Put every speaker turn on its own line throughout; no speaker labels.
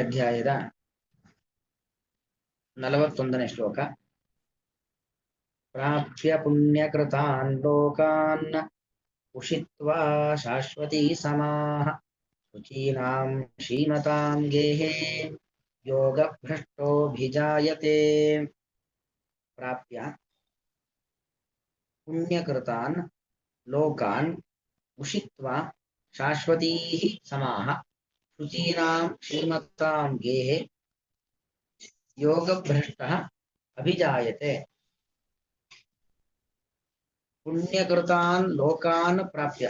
ಅಧ್ಯಾಯದ 41ನೇ ಶ್ಲೋಕ. ಪ್ರಾಪ್ಯ ಪುಣ್ಯಕೃತಾನ್ ಲೋಕಾನ್ ಉಷಿತ್ವಾ ಶಾಶ್ವತೀ ಸಮಾಃ ಶುಚೀನಾಂ ಶ್ರೀಮತಾಂ ಗೇಹೇ ಯೋಗ ಭ್ರಷ್ಟೋಭಿಜಾಯತೆ. ಪ್ರಾಪ್ಯ ಪುಣ್ಯಕೃತಾನ್ ಲೋಕಾನ್ ಉಷಿತ್ವಾ ಶಾಶ್ವತೀ ಸಮಾಃ ಶುಚೀನಾಂ ಶ್ರೀಮತಾಂ ಗೇಹೇ ಯೋಗ ಭ್ರಷ್ಟಃ ಅಭಿಜಾಯತೆ. ಪುಣ್ಯಕೃತಾನ್ ಲೋಕಾನ್ ಪ್ರಾಪ್ಯ,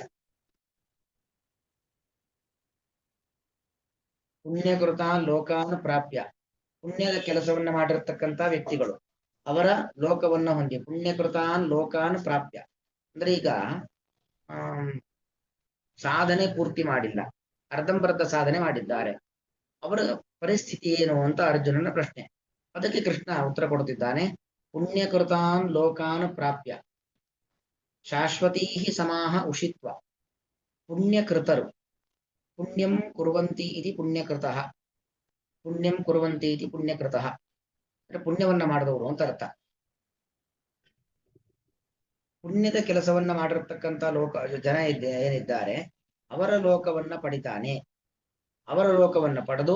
ಪುಣ್ಯಕೃತಾನ್ ಲೋಕಾನ್ ಪ್ರಾಪ್ಯ, ಪುಣ್ಯದ ಕೆಲಸವನ್ನ ಮಾಡಿರ್ತಕ್ಕಂಥ ವ್ಯಕ್ತಿಗಳು ಅವರ ಲೋಕವನ್ನ ಹೊಂದಿ. ಪುಣ್ಯಕೃತಾನ್ ಲೋಕಾನ್ ಪ್ರಾಪ್ಯ ಅಂದ್ರೆ ಈಗ ಸಾಧನೆ ಪೂರ್ತಿ ಮಾಡಿಲ್ಲ, ಅರ್ಧಂಬರ್ಧ ಸಾಧನೆ ಮಾಡಿದ್ದಾರೆ, ಅವರ ಪರಿಸ್ಥಿತಿ ಏನು ಅಂತ ಅರ್ಜುನನ ಪ್ರಶ್ನೆ. ಅದಕ್ಕೆ ಕೃಷ್ಣ ಉತ್ತರ ಕೊಡುತ್ತಿದ್ದಾನೆ. ಪುಣ್ಯಕೃತಾನ್ ಲೋಕಾನ್ ಪ್ರಾಪ್ಯ ಶಾಶ್ವತೀ ಸಮಾಹ ಉಷಿತ್ವ. ಪುಣ್ಯಕೃತರು, ಪುಣ್ಯಂ ಕುರ್ವಂತಿ ಇತಿ ಪುಣ್ಯಕೃತಃ, ಪುಣ್ಯಂ ಕುರ್ವಂತಿ ಇತಿ ಪುಣ್ಯಕೃತಃ ಅಂದ್ರೆ ಪುಣ್ಯವನ್ನ ಮಾಡಿದವರು ಅಂತ ಅರ್ಥ. ಪುಣ್ಯದ ಕೆಲಸವನ್ನ ಮಾಡಿರ್ತಕ್ಕಂಥ ಜನ ಏನಿದ್ದಾರೆ ಅವರ ಲೋಕವನ್ನ ಪಡಿತಾನೆ. ಅವರ ಲೋಕವನ್ನ ಪಡೆದು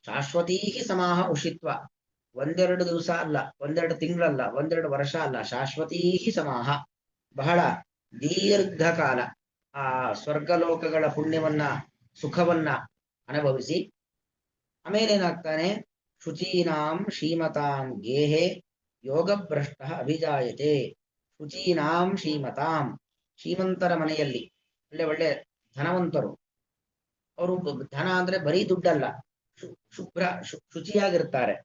ಶಾಶ್ವತೀ ಸಮಾಹ ಉಷಿತ್ವ, ಒಂದೆರಡು ದಿವಸ ಅಲ್ಲ, ಒಂದೆರಡು ತಿಂಗಳಲ್ಲ, ಒಂದೆರಡು ವರ್ಷ ಅಲ್ಲ, ಶಾಶ್ವತೀ ಸಮಾಹ ಬಹಳ ದೀರ್ಘಕಾಲ ಆ ಸ್ವರ್ಗಲೋಕಗಳ ಪುಣ್ಯವನ್ನ ಸುಖವನ್ನ ಅನುಭವಿಸಿ ಆಮೇಲೆ ಏನಾಗ್ತಾನೆ, ಶುಚೀನಾಂ ಶ್ರೀಮತಾಂ ಗೇಹೆ ಯೋಗಭ್ರಷ್ಟ ಅಭಿಜಾಯತೆ. ಶುಚೀನಾಂ ಶ್ರೀಮತಾಂ, ಶ್ರೀಮಂತರ ಮನೆಯಲ್ಲಿ, ಒಳ್ಳೆ ಒಳ್ಳೆ ಧನವಂತರು, ಅವರು ಧನ ಅಂದ್ರೆ ಬರೀ ದುಡ್ಡಲ್ಲ, ಶುಭ್ರ ಶುಚಿಯಾಗಿರ್ತಾರೆ.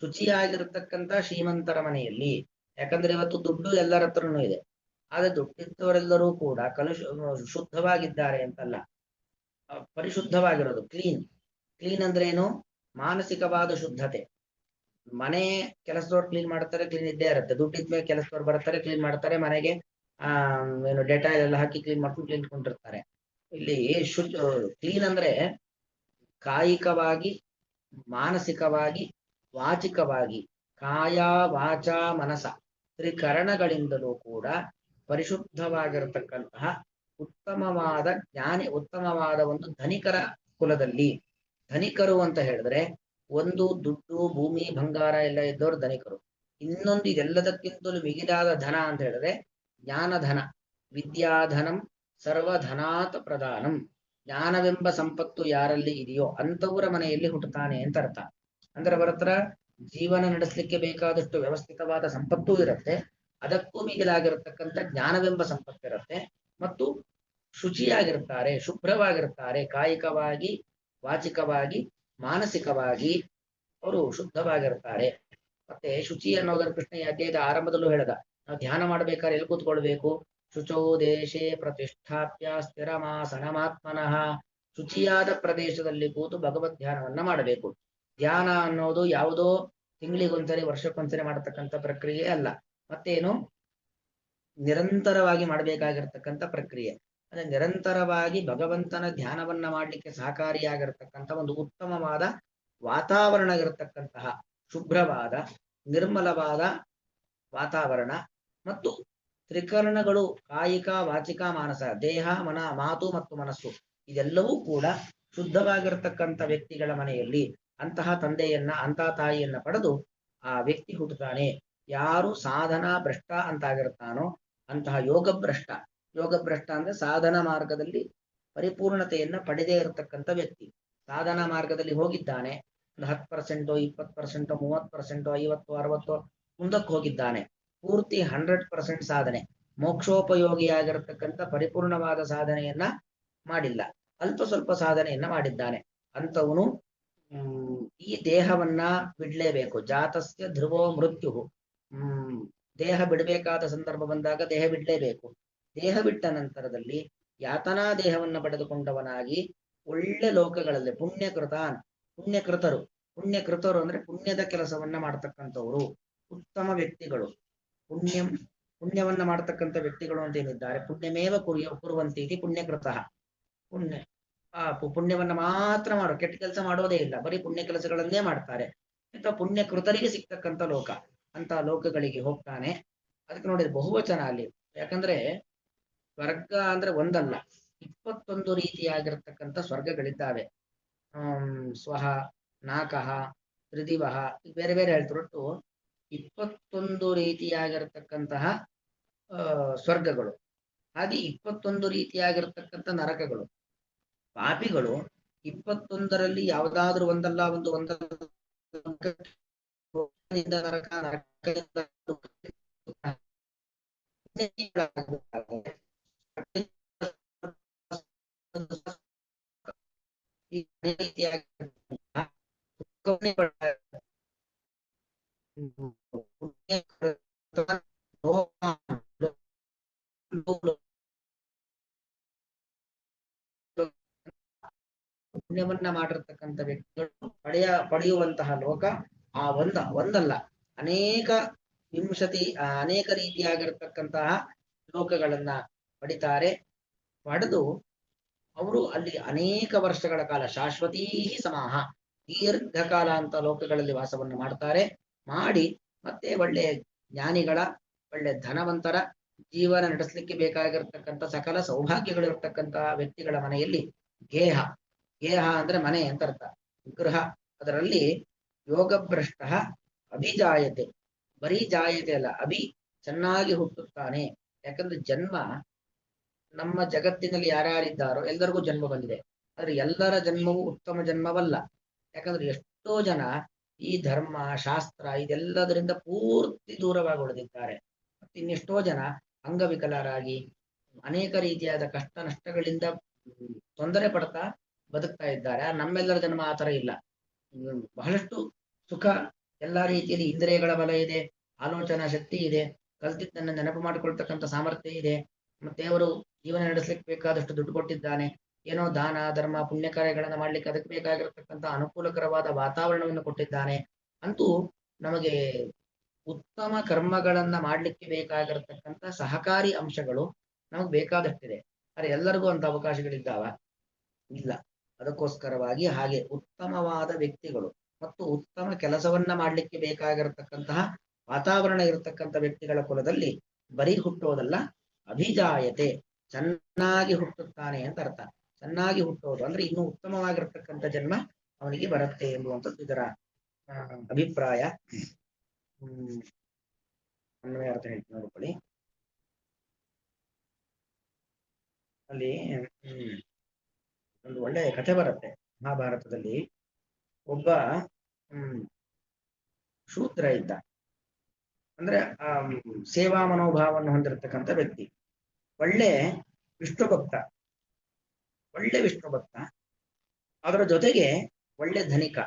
ಶುಚಿಯಾಗಿರ್ತಕ್ಕಂಥ ಶ್ರೀಮಂತರ ಮನೆಯಲ್ಲಿ, ಯಾಕಂದ್ರೆ ಇವತ್ತು ದುಡ್ಡು ಎಲ್ಲರ ಹತ್ರನೂ ಇದೆ, ಆದ್ರೆ ದುಡ್ಡಿದ್ದವರೆಲ್ಲರೂ ಕೂಡ ಶುದ್ಧವಾಗಿದ್ದಾರೆ ಅಂತಲ್ಲ, ಪರಿಶುದ್ಧವಾಗಿರೋದು. ಕ್ಲೀನ್ ಅಂದ್ರೆ ಏನು? ಮಾನಸಿಕವಾದ ಶುದ್ಧತೆ. ಮನೆ ಕೆಲಸದವ್ರು ಕ್ಲೀನ್ ಮಾಡ್ತಾರೆ, ಕ್ಲೀನ್ ಇದ್ದೇ ಇರುತ್ತೆ. ದುಡ್ಡಿದ್ಮೇಲೆ ಕೆಲಸದವ್ರು ಬರ್ತಾರೆ, ಕ್ಲೀನ್ ಮಾಡ್ತಾರೆ, ಮನೆಗೆ ಏನು ಡೆಟಾಲ್ ಎಲ್ಲ ಹಾಕಿ ಕ್ಲೀನ್ ಮಾಡ್ಕೊಂಡು ಕ್ಲೀನ್ ಕೊಂಡಿರ್ತಾರೆ. ಇಲ್ಲಿ ಕ್ಲೀನ್ ಅಂದ್ರೆ ಕಾಯಿಕವಾಗಿ, ಮಾನಸಿಕವಾಗಿ, ವಾಚಿಕವಾಗಿ, ಕಾಯ ವಾಚ ಮನಸ ತ್ರಿಕರಣಗಳಿಂದಲೂ ಕೂಡ ಪರಿಶುದ್ಧವಾಗಿರತಕ್ಕಂತಹ ಉತ್ತಮವಾದ ಜ್ಞಾನಿ, ಉತ್ತಮವಾದ ಒಂದು ಧನಿಕರ ಕುಲದಲ್ಲಿ. ಧನಿಕರು ಅಂತ ಹೇಳಿದ್ರೆ ಒಂದು ದುಡ್ಡು ಭೂಮಿ ಬಂಗಾರ ಎಲ್ಲ ಇದ್ದವರು ಧನಿಕರು. ಇನ್ನೊಂದು ಇದೆಲ್ಲದಕ್ಕಿಂತಲೂ ಮಿಗಿಲಾದ ಧನ ಅಂತ ಹೇಳಿದ್ರೆ ಜ್ಞಾನಧನ. ವಿದ್ಯಾಧನಂ ಸರ್ವಧನಾತ್ ಪ್ರಧಾನಂ. ಜ್ಞಾನವೆಂಬ ಸಂಪತ್ತು ಯಾರಲ್ಲಿ ಇದೆಯೋ ಅಂಥವರ ಮನೆಯಲ್ಲಿ ಹುಟ್ಟುತ್ತಾನೆ ಅಂತ ಅರ್ಥ. ಅಂದ್ರೆ ಅವರ ಹತ್ರ ಜೀವನ ನಡೆಸಲಿಕ್ಕೆ ಬೇಕಾದಷ್ಟು ವ್ಯವಸ್ಥಿತವಾದ ಸಂಪತ್ತೂ ಇರುತ್ತೆ, ಅದಕ್ಕೂ ಮಿಗಿಲಾಗಿರತಕ್ಕಂಥ ಜ್ಞಾನವೆಂಬ ಸಂಪತ್ತಿರುತ್ತೆ, ಮತ್ತು ಶುಚಿಯಾಗಿರ್ತಾರೆ, ಶುಭ್ರವಾಗಿರ್ತಾರೆ. ಕಾಯಿಕವಾಗಿ, ವಾಚಿಕವಾಗಿ, ಮಾನಸಿಕವಾಗಿ ಅವರು ಶುದ್ಧವಾಗಿರ್ತಾರೆ. ಮತ್ತೆ ಶುಚಿ ಅನ್ನೋದನ್ನು ಕೃಷ್ಣ ಈ ಅಧ್ಯಾಯದ ಆರಂಭದಲ್ಲೂ ಹೇಳ್ದ. ನಾವು ಧ್ಯಾನ ಮಾಡ್ಬೇಕಾದ್ರೆ ಎಲ್ಲಿ ಕೂತ್ಕೊಳ್ಬೇಕು? ಶುಚೋ ದೇಶೇ ಪ್ರತಿಷ್ಠಾಪ್ಯ ಸ್ಥಿರಮಾಸನಮಾತ್ಮನಃ. ಶುಚಿಯಾದ ಪ್ರದೇಶದಲ್ಲಿ ಕೂತು ಭಗವದ್ ಧ್ಯಾನವನ್ನ ಮಾಡಬೇಕು. ಧ್ಯಾನ ಅನ್ನೋದು ಯಾವುದೋ ತಿಂಗಳಿಗೊಂದ್ಸರಿ ವರ್ಷಕ್ಕೊಂದ್ಸರಿ ಮಾಡತಕ್ಕಂಥ ಪ್ರಕ್ರಿಯೆ ಅಲ್ಲ, ಮತ್ತೇನು ನಿರಂತರವಾಗಿ ಮಾಡಬೇಕಾಗಿರ್ತಕ್ಕಂಥ ಪ್ರಕ್ರಿಯೆ. ಅಂದ್ರೆ ನಿರಂತರವಾಗಿ ಭಗವಂತನ ಧ್ಯಾನವನ್ನ ಮಾಡಲಿಕ್ಕೆ ಸಹಕಾರಿಯಾಗಿರ್ತಕ್ಕಂಥ ಒಂದು ಉತ್ತಮವಾದ ವಾತಾವರಣ ಇರತಕ್ಕಂತಹ ಶುಭ್ರವಾದ ನಿರ್ಮಲವಾದ ವಾತಾವರಣ, ಮತ್ತು ತ್ರಿಕರಣಗಳು ಕಾಯಿಕ ವಾಚಿಕ ಮಾನಸ, ದೇಹ ಮನ ಮಾತು ಮತ್ತು ಮನಸ್ಸು ಇದೆಲ್ಲವೂ ಕೂಡ ಶುದ್ಧವಾಗಿರ್ತಕ್ಕಂಥ ವ್ಯಕ್ತಿಗಳ ಮನೆಯಲ್ಲಿ ಅಂತಹ ತಂದೆಯನ್ನ, ಅಂತಹ ತಾಯಿಯನ್ನ ಪಡೆದು ಆ ವ್ಯಕ್ತಿ ಹುಟ್ಟುತ್ತಾನೆ. ಯಾರು ಸಾಧನಾ ಭ್ರಷ್ಟ ಅಂತಾಗಿರ್ತಾನೋ ಅಂತಹ ಯೋಗ ಭ್ರಷ್ಟ. ಯೋಗ ಭ್ರಷ್ಟ ಅಂದ್ರೆ ಸಾಧನಾ ಮಾರ್ಗದಲ್ಲಿ ಪರಿಪೂರ್ಣತೆಯನ್ನ ಪಡೆದೇ ಇರತಕ್ಕಂಥ ವ್ಯಕ್ತಿ. ಸಾಧನಾ ಮಾರ್ಗದಲ್ಲಿ ಹೋಗಿದ್ದಾನೆ, ಒಂದು 10%, 20%, 30%, 50, 60 ಮುಂದಕ್ಕೆ ಹೋಗಿದ್ದಾನೆ, ಪೂರ್ತಿ 100% ಸಾಧನೆ, ಮೋಕ್ಷೋಪಯೋಗಿಯಾಗಿರತಕ್ಕಂಥ ಪರಿಪೂರ್ಣವಾದ ಸಾಧನೆಯನ್ನ ಮಾಡಿಲ್ಲ, ಅಲ್ಪ ಸ್ವಲ್ಪ ಸಾಧನೆಯನ್ನ ಮಾಡಿದ್ದಾನೆ. ಅಂತವನು ಈ ದೇಹವನ್ನ ಬಿಡ್ಲೇಬೇಕು. ಜಾತಸ್ಯ ಧ್ರುವೋ ಮೃತ್ಯು. ದೇಹ ಬಿಡಬೇಕಾದ ಸಂದರ್ಭ ಬಂದಾಗ ದೇಹ ಬಿಡ್ಲೇಬೇಕು. ದೇಹ ಬಿಟ್ಟ ನಂತರದಲ್ಲಿ ಯಾತನಾ ದೇಹವನ್ನ ಪಡೆದುಕೊಂಡವನಾಗಿ ಒಳ್ಳೆ ಲೋಕಗಳಲ್ಲಿ ಪುಣ್ಯಕೃತಾನ್, ಪುಣ್ಯಕೃತರು ಅಂದ್ರೆ ಪುಣ್ಯದ ಕೆಲಸವನ್ನ ಮಾಡ್ತಕ್ಕಂಥವ್ರು, ಉತ್ತಮ ವ್ಯಕ್ತಿಗಳು. ಪುಣ್ಯವನ್ನ ಮಾಡ್ತಕ್ಕಂಥ ವ್ಯಕ್ತಿಗಳು ಅಂತ ಏನಿದ್ದಾರೆ, ಪುಣ್ಯಮೇವ ಕುರುವಂತಿ ಇತಿ ಪುಣ್ಯಕೃತಃ. ಆ ಪುಣ್ಯವನ್ನ ಮಾತ್ರ ಮಾಡೋ, ಕೆಟ್ಟ ಕೆಲಸ ಮಾಡೋದೇ ಇಲ್ಲ, ಬರೀ ಪುಣ್ಯ ಕೆಲಸಗಳನ್ನೇ ಮಾಡ್ತಾರೆ. ಅಥವಾ ಪುಣ್ಯ ಕೃತರಿಗೆ ಸಿಗ್ತಕ್ಕಂಥ ಲೋಕ, ಅಂತ ಲೋಕಗಳಿಗೆ ಹೋಗ್ತಾನೆ. ಅದಕ್ಕೆ ನೋಡಿದ್ರೆ ಬಹುವಚನ ಅಲ್ಲಿ. ಯಾಕಂದ್ರೆ ಸ್ವರ್ಗ ಅಂದ್ರೆ ಒಂದಲ್ಲ, 21 ರೀತಿಯಾಗಿರ್ತಕ್ಕಂಥ ಸ್ವರ್ಗಗಳಿದ್ದಾವೆ. ಸ್ವಹ, ನಾಕಹ, ತ್ರಿದಿವಹ, ಬೇರೆ ಬೇರೆ ಹೇಳ್ತಿರೊಟ್ಟು 21 ರೀತಿಯಾಗಿರ್ತಕ್ಕಂತಹ ಸ್ವರ್ಗಗಳು. ಹಾಗೆ 21 ರೀತಿಯಾಗಿರ್ತಕ್ಕಂಥ ನರಕಗಳು. ಪಾಪಿಗಳು 21ರಲ್ಲಿ ಯಾವುದಾದ್ರೂ ಒಂದಲ್ಲ ನರಕ, ನರಕದಿಂದ ಈ ರೀತಿಯಾಗಿ ಪುಣ್ಯವನ್ನ ಮಾಡಿರ್ತಕ್ಕಂಥ ವ್ಯಕ್ತಿಗಳು ಪಡೆಯುವಂತಹ ಲೋಕ ಆ ಒಂದಲ್ಲ, ಅನೇಕ ಅನೇಕ ರೀತಿಯಾಗಿರ್ತಕ್ಕಂತಹ ಲೋಕಗಳನ್ನ ಪಡಿತಾರೆ. ಪಡೆದು ಅವರು ಅಲ್ಲಿ ಅನೇಕ ವರ್ಷಗಳ ಕಾಲ ಶಾಶ್ವತೀ ಸಮಾಹ, ದೀರ್ಘಕಾಲ ಅಂತ ಲೋಕಗಳಲ್ಲಿ ವಾಸವನ್ನು ಮಾಡ್ತಾರೆ. ಮಾಡಿ ಮತ್ತೆ ಒಳ್ಳೆ ಜ್ಞಾನಿಗಳ, ಒಳ್ಳೆ ಧನವಂತರ ಜೀವನ ನಡೆಸಲಿಕ್ಕೆ ಬೇಕಾಗಿರ್ತಕ್ಕಂಥ ಸಕಲ ಸೌಭಾಗ್ಯಗಳಿರ್ತಕ್ಕಂತಹ ವ್ಯಕ್ತಿಗಳ ಮನೆಯಲ್ಲಿ ಗೇಹ, ಗೇಹ ಅಂದ್ರೆ ಮನೆ ಅಂತ ಅರ್ಥ, ಗೃಹ, ಅದರಲ್ಲಿ ಯೋಗಭ್ರಷ್ಟ ಅಭಿಜಾಯತೆ, ಬರೀ ಜಾಯತೆ ಅಲ್ಲ, ಚೆನ್ನಾಗಿ ಹುಟ್ಟುತ್ತಾನೆ. ಯಾಕಂದ್ರೆ ಜನ್ಮ, ನಮ್ಮ ಜಗತ್ತಿನಲ್ಲಿ ಯಾರ್ಯಾರಿದ್ದಾರೋ ಎಲ್ಲರಿಗೂ ಜನ್ಮ ಬಂದಿದೆ. ಆದ್ರೆ ಎಲ್ಲರ ಜನ್ಮವು ಉತ್ತಮ ಜನ್ಮವಲ್ಲ. ಯಾಕಂದ್ರೆ ಎಷ್ಟೋ ಜನ ಈ ಧರ್ಮ ಶಾಸ್ತ್ರ ಇದೆಲ್ಲದರಿಂದ ಪೂರ್ತಿ ದೂರವಾಗಿ ಉಳಿದಿದ್ದಾರೆ. ಇನ್ನೆಷ್ಟೋ ಜನ ಅಂಗವಿಕಲರಾಗಿ ಅನೇಕ ರೀತಿಯಾದ ಕಷ್ಟ ನಷ್ಟಗಳಿಂದ ತೊಂದರೆ ಪಡ್ತಾ ಬದುಕ್ತಾ ಇದ್ದಾರೆ. ನಮ್ಮೆಲ್ಲರ ಜನ್ಮ ಆ ತರ ಇಲ್ಲ. ಬಹಳಷ್ಟು ಸುಖ, ಎಲ್ಲಾ ರೀತಿಯಲ್ಲಿ ಇಂದ್ರಿಯಗಳ ಬಲ ಇದೆ, ಆಲೋಚನಾ ಶಕ್ತಿ ಇದೆ, ಕಲ್ತಿದ್ದನ್ನು ನೆನಪು ಮಾಡಿಕೊಳ್ತಕ್ಕಂಥ ಸಾಮರ್ಥ್ಯ ಇದೆ. ಮತ್ತೆ ಅವರು ಜೀವನ ನಡೆಸಲಿಕ್ಕೆ ಬೇಕಾದಷ್ಟು ದುಡ್ಡು ಕೊಟ್ಟಿದ್ದಾನೆ. ಏನೋ ದಾನ ಧರ್ಮ ಪುಣ್ಯ ಕಾರ್ಯಗಳನ್ನ ಮಾಡ್ಲಿಕ್ಕೆ ಅದಕ್ಕೆ ಬೇಕಾಗಿರತಕ್ಕಂಥ ಅನುಕೂಲಕರವಾದ ವಾತಾವರಣವನ್ನು ಕೊಟ್ಟಿದ್ದಾನೆ. ಅಂತೂ ನಮಗೆ ಉತ್ತಮ ಕರ್ಮಗಳನ್ನ ಮಾಡ್ಲಿಕ್ಕೆ ಬೇಕಾಗಿರತಕ್ಕಂಥ ಸಹಕಾರಿ ಅಂಶಗಳು ನಮಗೆ ಬೇಕಾದಷ್ಟಿದೆ. ಆದರೆ ಎಲ್ಲರಿಗೂ ಅಂತ ಅವಕಾಶಗಳಿದ್ದಾವ? ಇಲ್ಲ. ಅದಕ್ಕೋಸ್ಕರವಾಗಿ ಹಾಗೆ ಉತ್ತಮವಾದ ವ್ಯಕ್ತಿಗಳು ಮತ್ತು ಉತ್ತಮ ಕೆಲಸವನ್ನ ಮಾಡ್ಲಿಕ್ಕೆ ಬೇಕಾಗಿರತಕ್ಕಂತಹ ವಾತಾವರಣ ಇರತಕ್ಕಂಥ ವ್ಯಕ್ತಿಗಳ ಕುಲದಲ್ಲಿ ಬರೀ ಹುಟ್ಟೋದಲ್ಲ, ಅಭಿಜಾಯತೆ, ಚೆನ್ನಾಗಿ ಹುಟ್ಟುತ್ತಾನೆ ಅಂತ ಅರ್ಥ. ಚೆನ್ನಾಗಿ ಹುಟ್ಟೋದು ಅಂದ್ರೆ ಇನ್ನೂ ಉತ್ತಮವಾಗಿರ್ತಕ್ಕಂಥ ಜನ್ಮ ಅವನಿಗೆ ಬರುತ್ತೆ ಎಂಬುವಂಥದ್ದು ಇದರ ಅಭಿಪ್ರಾಯ. ಅನ್ವಯ ಅರ್ಥ ಹೇಳ್ತೀನಿ ನೋಡ್ಕೊಳ್ಳಿ. ಅಲ್ಲಿ ಒಂದು ಒಳ್ಳೆಯ ಕಥೆ ಬರುತ್ತೆ ಮಹಾಭಾರತದಲ್ಲಿ. ಒಬ್ಬ ಶೂದ್ರ ಇದ್ದ, ಅಂದ್ರೆ ಸೇವಾ ಮನೋಭಾವವನ್ನು ಹೊಂದಿರತಕ್ಕಂಥ ವ್ಯಕ್ತಿ, ಒಳ್ಳೆ ವಿಷ್ಣು ಭಕ್ತ, ಅದರ ಜೊತೆಗೆ ಒಳ್ಳೆ ಧನಿಕ,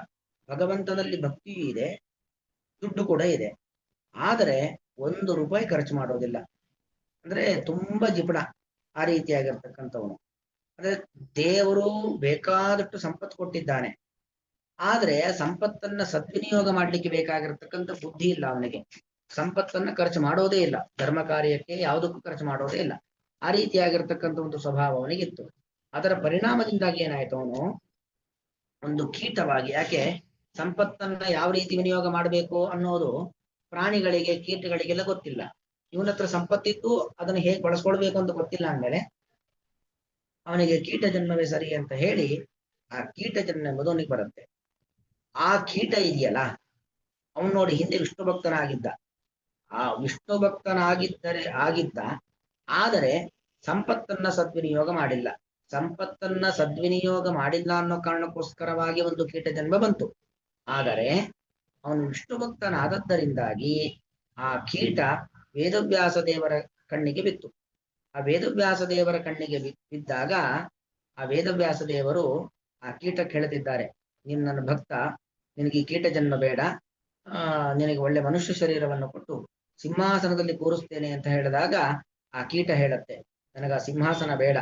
ಭಗವಂತನಲ್ಲಿ ಭಕ್ತಿಯೂ ಇದೆ, ದುಡ್ಡು ಕೂಡ ಇದೆ. ಆದರೆ 1 ರೂಪಾಯಿ ಖರ್ಚು ಮಾಡೋದಿಲ್ಲ. ಅಂದ್ರೆ ತುಂಬಾ ಜಿಪಣ, ಆ ರೀತಿಯಾಗಿರ್ತಕ್ಕಂಥವನು. ಅಂದ್ರೆ ದೇವರು ಬೇಕಾದಷ್ಟು ಸಂಪತ್ತು ಕೊಟ್ಟಿದ್ದಾನೆ, ಆದ್ರೆ ಸಂಪತ್ತನ್ನ ಸದ್ವಿನಿಯೋಗ ಮಾಡ್ಲಿಕ್ಕೆ ಬೇಕಾಗಿರ್ತಕ್ಕಂಥ ಬುದ್ಧಿ ಇಲ್ಲ ಅವನಿಗೆ. ಸಂಪತ್ತನ್ನ ಖರ್ಚು ಮಾಡೋದೇ ಇಲ್ಲ, ಧರ್ಮ ಕಾರ್ಯಕ್ಕೆ ಯಾವುದಕ್ಕೂ ಖರ್ಚು ಮಾಡೋದೇ ಇಲ್ಲ. ಆ ರೀತಿಯಾಗಿರ್ತಕ್ಕಂಥ ಒಂದು ಸ್ವಭಾವ ಅವನಿಗಿತ್ತು. ಅದರ ಪರಿಣಾಮದಿಂದಾಗಿ ಏನಾಯ್ತು, ಅವನು ಒಂದು ಕೀಟವಾಗಿ, ಯಾಕೆ ಸಂಪತ್ತನ್ನ ಯಾವ ರೀತಿ ವಿನಿಯೋಗ ಮಾಡಬೇಕು ಅನ್ನೋದು ಪ್ರಾಣಿಗಳಿಗೆ ಕೀಟಗಳಿಗೆಲ್ಲ ಗೊತ್ತಿಲ್ಲ. ಇವನ ಹತ್ರ ಸಂಪತ್ತಿದ್ದು ಅದನ್ನು ಹೇಗೆ ಬಳಸ್ಕೊಳ್ಬೇಕು ಅಂತ ಗೊತ್ತಿಲ್ಲ ಅಂದ್ಮೇಲೆ ಅವನಿಗೆ ಕೀಟ ಜನ್ಮವೇ ಸರಿ ಅಂತ ಹೇಳಿ ಆ ಕೀಟ ಜನ್ಮ ಎಂಬುದು ಅವನಿಗೆ ಬರುತ್ತೆ. ಆ ಕೀಟ ಇದೆಯಲ್ಲ, ಅವನು ನೋಡಿ ಹಿಂದೆ ವಿಷ್ಣು ಭಕ್ತನಾಗಿದ್ದ, ಆ ವಿಷ್ಣು ಆಗಿದ್ದ, ಆದರೆ ಸಂಪತ್ತನ್ನ ಸದ್ವಿನಿಯೋಗ ಮಾಡಿಲ್ಲ. ಸಂಪತ್ತನ್ನ ಸದ್ವಿನಿಯೋಗ ಮಾಡಿಲ್ಲ ಅನ್ನೋ ಕಾರಣಕ್ಕೋಸ್ಕರವಾಗಿ ಒಂದು ಕೀಟ ಜನ್ಮ ಬಂತು. ಆದರೆ ಅವನು ವಿಷ್ಣು ಭಕ್ತನಾದದ್ದರಿಂದಾಗಿ ಆ ಕೀಟ ವೇದವ್ಯಾಸ ದೇವರ ಕಣ್ಣಿಗೆ ಬಿತ್ತು. ಆ ವೇದವ್ಯಾಸ ದೇವರ ಕಣ್ಣಿಗೆ ಬಿದ್ದಾಗ ಆ ವೇದವ್ಯಾಸ ದೇವರು ಆ ಕೀಟಕ್ಕೆ ಹೇಳ್ತಿದ್ದಾರೆ, ನೀನು ನನ್ನ ಭಕ್ತ, ನಿನಗೆ ಈ ಕೀಟ ಜನ್ಮ ಬೇಡ, ನಿನಗೆ ಒಳ್ಳೆ ಮನುಷ್ಯ ಶರೀರವನ್ನು ಕೊಟ್ಟು ಸಿಂಹಾಸನದಲ್ಲಿ ಕೂರಿಸ್ತೇನೆ ಅಂತ ಹೇಳಿದಾಗ ಆ ಕೀಟ ಹೇಳುತ್ತೆ, ನನಗೆ ಆ ಸಿಂಹಾಸನ ಬೇಡ.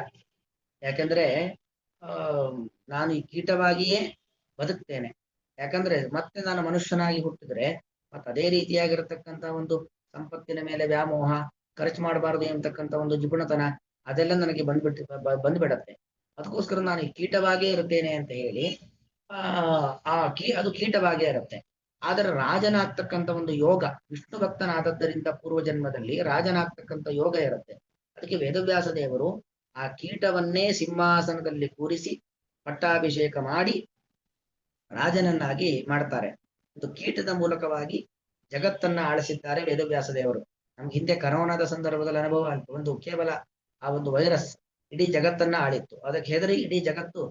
ಯಾಕಂದ್ರೆ ನಾನು ಈ ಕೀಟವಾಗಿಯೇ ಬದುಕ್ತೇನೆ. ಯಾಕಂದ್ರೆ ಮತ್ತೆ ನಾನು ಮನುಷ್ಯನಾಗಿ ಹುಟ್ಟಿದ್ರೆ ಮತ್ತೆ ಅದೇ ರೀತಿಯಾಗಿರತಕ್ಕಂಥ ಒಂದು ಸಂಪತ್ತಿನ ಮೇಲೆ ವ್ಯಾಮೋಹ, ಖರ್ಚು ಮಾಡಬಾರದು ಎಂತಕ್ಕಂಥ ಒಂದು ಜಿಪುಣತನ, ಅದೆಲ್ಲ ನನಗೆ ಬಂದ್ಬಿಡತ್ತೆ. ಅದಕ್ಕೋಸ್ಕರ ನಾನು ಈ ಕೀಟವಾಗೇ ಇರುತ್ತೇನೆ ಅಂತ ಹೇಳಿ ಅದು ಕೀಟವಾಗೇ ಇರುತ್ತೆ. ಆದರೆ ರಾಜನಾಗ್ತಕ್ಕಂಥ ಒಂದು ಯೋಗ, ವಿಷ್ಣು ಭಕ್ತನಾದದ್ದರಿಂದ ಪೂರ್ವ ಜನ್ಮದಲ್ಲಿ ರಾಜನಾಗ್ತಕ್ಕಂಥ ಯೋಗ ಇರುತ್ತೆ. ಅದಕ್ಕೆ ವೇದವ್ಯಾಸ ದೇವರು ಆ ಕೀಟವನ್ನೇ ಸಿಂಹಾಸನದಲ್ಲಿ ಕೂರಿಸಿ ಪಟ್ಟಾಭಿಷೇಕ ಮಾಡಿ ರಾಜನನ್ನಾಗಿ ಮಾಡ್ತಾರೆ. ಒಂದು ಕೀಟದ ಮೂಲಕವಾಗಿ ಜಗತ್ತನ್ನ ಆಳಿಸಿದ್ದಾರೆ ವೇದವ್ಯಾಸ ದೇವರು. ನಮ್ಗೆ ಹಿಂದೆ ಕರೋನಾದ ಸಂದರ್ಭದಲ್ಲಿ ಅನುಭವ ಆಯ್ತು. ಒಂದು ಕೇವಲ ಆ ಒಂದು ವೈರಸ್ ಇಡೀ ಜಗತ್ತನ್ನ ಆಳಿತ್ತು. ಅದಕ್ಕೆ ಹೆದರಿ ಇಡೀ ಜಗತ್ತು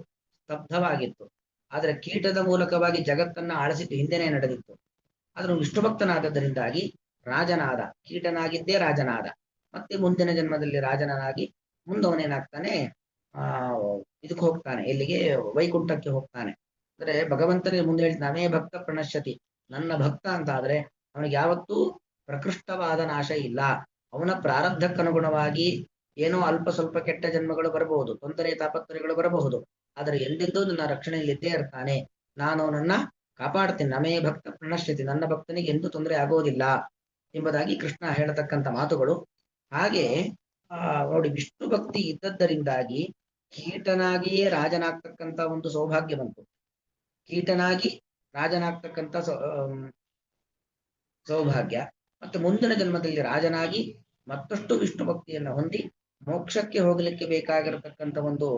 ಸ್ತಬ್ಧವಾಗಿತ್ತು. ಆದ್ರೆ ಕೀಟದ ಮೂಲಕವಾಗಿ ಜಗತ್ತನ್ನ ಆಳಿಸಿದ್ದು ಹಿಂದೆನೇ ನಡೆದಿತ್ತು. ಆದ್ರೂ ವಿಷ್ಣು ಭಕ್ತನಾದದ್ದರಿಂದಾಗಿ ರಾಜನಾದ, ಕೀಟನಾಗಿದ್ದೇ ರಾಜನಾದ. ಮತ್ತೆ ಮುಂದಿನ ಜನ್ಮದಲ್ಲಿ ರಾಜನಾಗಿ ಮುಂದವನೇನಾಗ್ತಾನೆ, ಆ ಇದಕ್ಕೆ ಹೋಗ್ತಾನೆ, ಎಲ್ಲಿಗೆ? ವೈಕುಂಠಕ್ಕೆ ಹೋಗ್ತಾನೆ. ಅಂದ್ರೆ ಭಗವಂತನಿಗೆ ಮುಂದೆ ಹೇಳಿ ನಮೇ ಭಕ್ತ ಪ್ರಣಶ್ಯತಿ, ನನ್ನ ಭಕ್ತ ಅಂತ ಆದ್ರೆ ಅವನಿಗೆ ಯಾವತ್ತೂ ಪ್ರಕೃಷ್ಟವಾದ ನಾಶ ಇಲ್ಲ. ಅವನ ಪ್ರಾರಬ್ಧಕ್ಕನುಗುಣವಾಗಿ ಏನೋ ಅಲ್ಪ ಸ್ವಲ್ಪ ಕೆಟ್ಟ ಜನ್ಮಗಳು ಬರಬಹುದು, ತೊಂದರೆ ತಾಪತ್ರಯಗಳು ಬರಬಹುದು, ಆದರೆ ಎಂದೆಂದೂ ನನ್ನ ರಕ್ಷಣೆಯಲ್ಲಿದ್ದೇ ಇರ್ತಾನೆ. ನಾನು ಅವನನ್ನ ಕಾಪಾಡ್ತೀನಿ. ನಮೇ ಭಕ್ತ ಪ್ರಣಶ್ಯತಿ, ನನ್ನ ಭಕ್ತನಿಗೆ ಎಂದೂ ತೊಂದರೆ ಆಗೋದಿಲ್ಲ ಎಂಬುದಾಗಿ ಕೃಷ್ಣ ಹೇಳತಕ್ಕಂಥ ಮಾತುಗಳು. ಹಾಗೆ ನೋಡಿ, ವಿಷ್ಣು ಭಕ್ತಿ ಇದ್ದದ್ದರಿಂದಾಗಿ ಕೀಟನಾಗಿಯೇ ರಾಜನಾಗ್ತಕ್ಕಂಥ ಒಂದು ಸೌಭಾಗ್ಯ ಬಂತು. ಕೀಟನಾಗಿ ರಾಜನಾಗ್ತಕ್ಕಂಥ ಸೌಭಾಗ್ಯ, ಮತ್ತೆ ಮುಂದಿನ ಜನ್ಮದಲ್ಲಿ ರಾಜನಾಗಿ ಮತ್ತಷ್ಟು ವಿಷ್ಣು ಭಕ್ತಿಯನ್ನು ಹೊಂದಿ ಮೋಕ್ಷಕ್ಕೆ ಹೋಗಲಿಕ್ಕೆ ಬೇಕಾಗಿರತಕ್ಕಂಥ ಒಂದು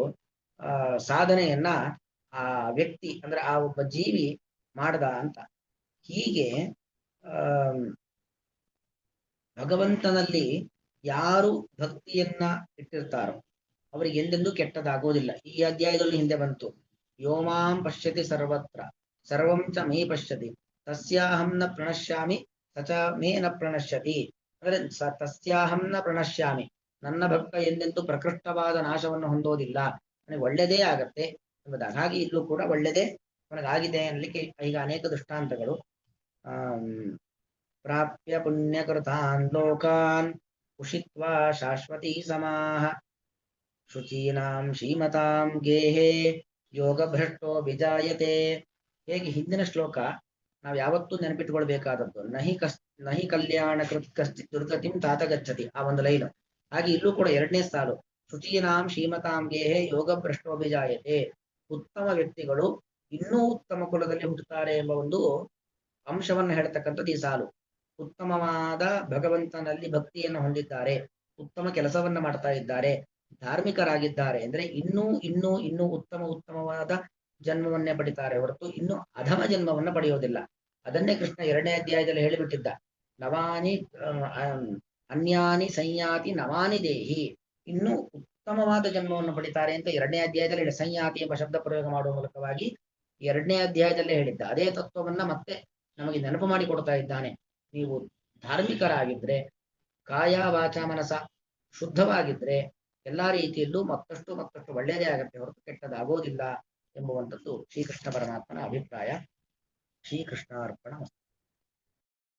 ಸಾಧನೆಯನ್ನ ಆ ವ್ಯಕ್ತಿ, ಅಂದ್ರೆ ಆ ಒಬ್ಬ ಜೀವಿ ಮಾಡ್ದ ಅಂತ. ಹೀಗೆ ಭಗವಂತನಲ್ಲಿ ಯಾರು ಭಕ್ತಿಯನ್ನ ಇಟ್ಟಿರ್ತಾರೋ ಅವರಿಗೆ ಎಂದೆಂದೂ ಕೆಟ್ಟದಾಗೋದಿಲ್ಲ. ಈ ಅಧ್ಯಾಯದಲ್ಲಿ ಹಿಂದೆ ಬಂತು, ಯೋಮಾಂ ಪಶ್ಯತಿ ಸರ್ವತ್ರ ಸರ್ವಂ ಚ ಮೇ ಪಶ್ಯತಿ ತಸ್ಯಾಹಂ ನ ಪ್ರಣಶ್ಯಾಮಿ ಸಚ ಮೇ ನ ಪ್ರಣಶ್ಯತಿ. ಅಂದ್ರೆ ತಸ್ಯಾಹಂ ನ ಪ್ರಣಶ್ಯಾಮಿ, ನನ್ನ ಭಕ್ತ ಎಂದೆಂದೂ ಪ್ರಕೃಷ್ಟವಾದ ನಾಶವನ್ನು ಹೊಂದೋದಿಲ್ಲ, ನನಗೆ ಒಳ್ಳೆಯದೇ ಆಗತ್ತೆ ಎಂಬುದಾಗಿ. ಹಾಗೆ ಇಲ್ಲೂ ಕೂಡ ಒಳ್ಳೆಯದೇ ನನಗಾಗಿದೆ ಅನ್ನಲಿಕ್ಕೆ ಈಗ ಅನೇಕ ದೃಷ್ಟಾಂತಗಳು. ಪ್ರಾಪ್ಯ ಪುಣ್ಯಕೃತಾನ್ ಲೋಕಾನ್ ಉಷಿತ್ವಾ ಶಾಶ್ವತೀ ಸಮಾಹ ಶುಚೀನಾಂ ಶ್ರೀಮತಾಂ ಗೇಹೇ ಯೋಗ ಭ್ರಷ್ಟೋ ವಿಜಾಯತೆ. ಹೇಗೆ ಹಿಂದಿನ ಶ್ಲೋಕ ನಾವು ಯಾವತ್ತೂ ನೆನಪಿಟ್ಟುಕೊಳ್ಬೇಕಾದದ್ದು, ನಹಿ ಕಲ್ಯಾಣ ಕೃತ್ ಕಶ್ಚಿತ್ ದುರ್ಗತಿಂ ತಾತ ಗಚ್ಚತಿ, ಆ ಒಂದು ಲೈನು. ಹಾಗೆ ಇಲ್ಲೂ ಕೂಡ ಎರಡನೇ ಸಾಲು, ಶುಚೀನಾಂ ಶ್ರೀಮತಾಂ ಗೇಹೇ ಯೋಗ ಭ್ರಷ್ಟೋ ವಿಜಾಯತೆ, ಉತ್ತಮ ವ್ಯಕ್ತಿಗಳು ಇನ್ನೂ ಉತ್ತಮ ಕುಲದಲ್ಲಿ ಹುಟ್ಟುತ್ತಾರೆ ಎಂಬ ಒಂದು ಅಂಶವನ್ನು ಹೇಳ್ತಕ್ಕಂಥದ್ದು ಈ ಸಾಲು. ಉತ್ತಮವಾದ ಭಗವಂತನಲ್ಲಿ ಭಕ್ತಿಯನ್ನು ಹೊಂದಿದ್ದಾರೆ, ಉತ್ತಮ ಕೆಲಸವನ್ನ ಮಾಡ್ತಾ ಇದ್ದಾರೆ, ಧಾರ್ಮಿಕರಾಗಿದ್ದಾರೆ ಅಂದ್ರೆ ಇನ್ನೂ ಇನ್ನೂ ಇನ್ನೂ ಉತ್ತಮವಾದ ಜನ್ಮವನ್ನೇ ಪಡಿತಾರೆ ಹೊರತು ಇನ್ನು ಅಧಮ ಜನ್ಮವನ್ನ ಪಡೆಯೋದಿಲ್ಲ. ಅದನ್ನೇ ಕೃಷ್ಣ 2ನೇ ಅಧ್ಯಾಯದಲ್ಲಿ ಹೇಳಿಬಿಟ್ಟಿದ್ದ, ನವಾನಿ ಅನ್ಯಾನಿ ಸಂಯಾತಿ ನವಾನಿ ದೇಹಿ, ಇನ್ನೂ ಉತ್ತಮವಾದ ಜನ್ಮವನ್ನು ಪಡಿತಾರೆ ಅಂತ 2ನೇ ಅಧ್ಯಾಯದಲ್ಲಿ ಹೇಳಿ, ಸಂಯಾತಿ ಎಂಬ ಶಬ್ದ ಪ್ರಯೋಗ ಮಾಡುವ ಮೂಲಕವಾಗಿ 2ನೇ ಅಧ್ಯಾಯದಲ್ಲೇ ಹೇಳಿದ್ದ. ಅದೇ ತತ್ವವನ್ನ ಮತ್ತೆ ನಮಗೆ ನೆನಪು ಮಾಡಿ ಕೊಡ್ತಾ ಇದ್ದಾನೆ. ನೀವು ಧಾರ್ಮಿಕರಾಗಿದ್ರೆ, ಕಾಯ ವಾಚ ಮನಸ ಶುದ್ಧವಾಗಿದ್ರೆ ಎಲ್ಲಾ ರೀತಿಯಲ್ಲೂ ಮತ್ತಷ್ಟು ಮತ್ತಷ್ಟು ಒಳ್ಳೆಯದೇ ಆಗತ್ತೆ ಹೊರತು ಕೆಟ್ಟದಾಗೋದಿಲ್ಲ ಎಂಬುವಂಥದ್ದು ಶ್ರೀಕೃಷ್ಣ ಪರಮಾತ್ಮನ ಅಭಿಪ್ರಾಯ. ಶ್ರೀಕೃಷ್ಣಾರ್ಪಣ.